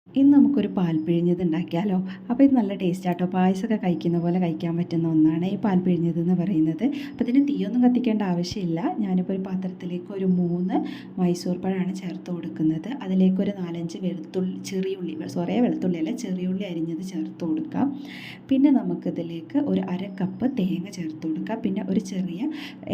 ഇന്ന് നമുക്കൊരു പാൽ പിഴിഞ്ഞത് ഉണ്ടാക്കിയാലോ. അപ്പോൾ ഇത് നല്ല ടേസ്റ്റ് ആട്ടോ. പായസമൊക്കെ കഴിക്കുന്ന പോലെ കഴിക്കാൻ പറ്റുന്ന ഒന്നാണ് ഈ പാൽ പിഴിഞ്ഞത് എന്ന് പറയുന്നത്. അപ്പോൾ ഇതിന് തീയൊന്നും കത്തിക്കേണ്ട ആവശ്യമില്ല. ഞാനിപ്പോൾ ഒരു പാത്രത്തിലേക്ക് ഒരു 3 മൈസൂർ പഴമാണ് ചേർത്ത് കൊടുക്കുന്നത്. അതിലേക്ക് ഒരു 4-5 വെളുത്തുള്ളി, ചെറിയുള്ളി, വെളുത്തുള്ളി അല്ല, ചെറിയുള്ളി അരിഞ്ഞത് ചേർത്ത് കൊടുക്കാം. പിന്നെ നമുക്കിതിലേക്ക് ഒരു 1/2 കപ്പ് തേങ്ങ ചേർത്ത് കൊടുക്കാം. പിന്നെ ഒരു ചെറിയ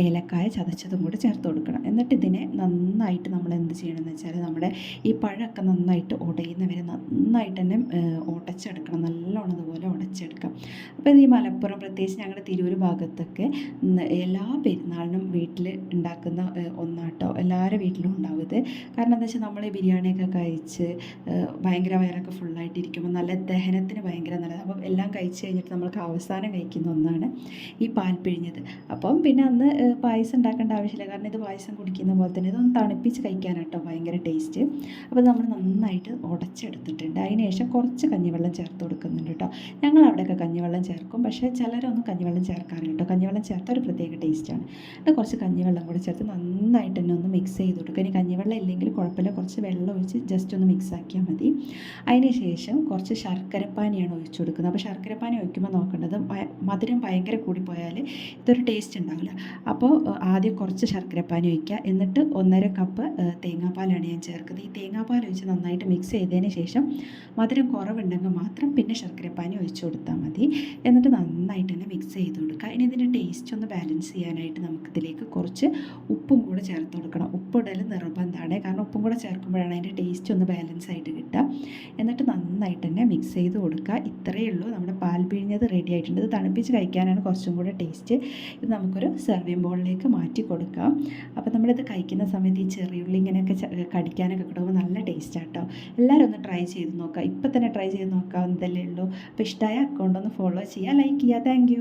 ഏലക്കായ ചതച്ചതും കൂടി ചേർത്ത് കൊടുക്കണം. എന്നിട്ട് ഇതിനെ നന്നായിട്ട് നമ്മൾ എന്ത് ചെയ്യണമെന്ന് വെച്ചാൽ നമ്മുടെ ഈ പഴമൊക്കെ നന്നായിട്ട് ഉടയുന്നവരെ നന്നായിട്ട് തന്നെ ഉടച്ചെടുക്കണം. നല്ലോണം അതുപോലെ ഉടച്ചെടുക്കാം. അപ്പോൾ ഇത് ഈ മലപ്പുറം, പ്രത്യേകിച്ച് ഞങ്ങളുടെ തിരൂർ ഭാഗത്തൊക്കെ എല്ലാ പെരുന്നാളിനും വീട്ടിൽ ഉണ്ടാക്കുന്ന ഒന്നാട്ടോ. എല്ലാവരുടെ വീട്ടിലും ഉണ്ടാവും ഇത്. കാരണം എന്താ വെച്ചാൽ നമ്മൾ ഈ ബിരിയാണിയൊക്കെ കഴിച്ച് ഭയങ്കര വയറൊക്കെ ഫുള്ളായിട്ടിരിക്കുമ്പോൾ നല്ല ദഹനത്തിന് ഭയങ്കര നല്ലത്. അപ്പം എല്ലാം കഴിച്ച് കഴിഞ്ഞിട്ട് നമ്മൾക്ക് അവസാനം കഴിക്കുന്ന ഒന്നാണ് ഈ പാൽ പിഴിഞ്ഞത്. അപ്പം പിന്നെ അന്ന് പായസം ഉണ്ടാക്കേണ്ട ആവശ്യമില്ല. കാരണം ഇത് പായസം കുടിക്കുന്ന പോലെ തന്നെ ഇതൊന്ന് തണുപ്പിച്ച് കഴിക്കാനാട്ടോ ഭയങ്കര ടേസ്റ്റ്. അപ്പോൾ നമ്മൾ നന്നായിട്ട് ഉടച്ചെടുത്തിട്ടുണ്ട്. അതിന് ശേഷം കുറച്ച് കഞ്ഞിവെള്ളം ചേർത്ത് കൊടുക്കുന്നുണ്ട് കേട്ടോ. ഞങ്ങൾ അവിടെയൊക്കെ കഞ്ഞിവെള്ളം ചേർക്കും, പക്ഷേ ചിലരൊന്നും കഞ്ഞിവെള്ളം ചേർക്കാറില്ല കേട്ടോ. കഞ്ഞിവെള്ളം ചേർത്താൽ ഒരു പ്രത്യേക ടേസ്റ്റാണ്. എന്നിട്ട് കുറച്ച് കഞ്ഞിവെള്ളം കൂടി ചേർത്ത് നന്നായിട്ട് തന്നെ ഒന്ന് മിക്സ് ചെയ്ത് കൊടുക്കുക. ഇനി കഞ്ഞിവെള്ളം ഇല്ലെങ്കിൽ കുഴപ്പമില്ല, കുറച്ച് വെള്ളം ഒഴിച്ച് ജസ്റ്റ് ഒന്ന് മിക്സ് ആക്കിയാൽ മതി. അതിന് ശേഷം കുറച്ച് ശർക്കരപ്പാനിയാണ് ഒഴിച്ചു കൊടുക്കുന്നത്. അപ്പോൾ ശർക്കരപ്പാനി ഒഴിക്കുമ്പോൾ നോക്കേണ്ടത് മധുരം ഭയങ്കര കൂടിപ്പോയാൽ ഇതൊരു ടേസ്റ്റ് ഉണ്ടാവില്ല. അപ്പോൾ ആദ്യം കുറച്ച് ശർക്കരപ്പാനി ഒഴിക്കുക. എന്നിട്ട് 1.5 കപ്പ് തേങ്ങാപ്പാലാണ് ഞാൻ ചേർക്കുന്നത്. ഈ തേങ്ങാപ്പാൽ ഒഴിച്ച് നന്നായിട്ട് മിക്സ് ചെയ്തതിന് ശേഷം മധുരം കുറവുണ്ടെങ്കിൽ മാത്രം പിന്നെ ശർക്കരപ്പാനി ഒഴിച്ചു കൊടുത്താൽ മതി. എന്നിട്ട് നന്നായിട്ട് തന്നെ മിക്സ് ചെയ്ത് കൊടുക്കുക. ഇനി ഇതിൻ്റെ ടേസ്റ്റ് ഒന്ന് ബാലൻസ് ചെയ്യാനായിട്ട് നമുക്കിതിലേക്ക് കുറച്ച് ഉപ്പും കൂടെ ചേർത്ത് കൊടുക്കണം. ഉപ്പിടൽ നിർബന്ധമാണ്, കാരണം ഉപ്പും കൂടെ ചേർക്കുമ്പോഴാണ് അതിൻ്റെ ടേസ്റ്റ് ഒന്ന് ബാലൻസ് ആയിട്ട് കിട്ടുക. എന്നിട്ട് നന്നായിട്ട് തന്നെ മിക്സ് ചെയ്ത് കൊടുക്കുക. ഇത്രയേ ഉള്ളൂ, നമ്മുടെ പാൽ പിഴിഞ്ഞത് റെഡി ആയിട്ടുണ്ട്. ഇത് തണുപ്പിച്ച് കഴിക്കാനാണ് കുറച്ചും കൂടെ ടേസ്റ്റ്. ഇത് നമുക്കൊരു സെർവിങ് ബോളിലേക്ക് മാറ്റി കൊടുക്കാം. അപ്പോൾ നമ്മളിത് കഴിക്കുന്ന സമയത്ത് ഈ ചെറിയുള്ളി ഇങ്ങനെയൊക്കെ കടിക്കാനൊക്കെ കിട്ടുമ്പോൾ നല്ല ടേസ്റ്റ് ആട്ടോ. എല്ലാവരും ഒന്ന് ട്രൈ ചെയ്ത് നോക്കുക. ഇപ്പം തന്നെ ട്രൈ ചെയ്ത് നോക്കാവുന്നതല്ലേ ഉള്ളൂ. അപ്പോൾ ഇഷ്ടമായ അക്കൗണ്ട് ഒന്ന് ഫോളോ ചെയ്യുക, ലൈക്ക് ചെയ്യുക. താങ്ക്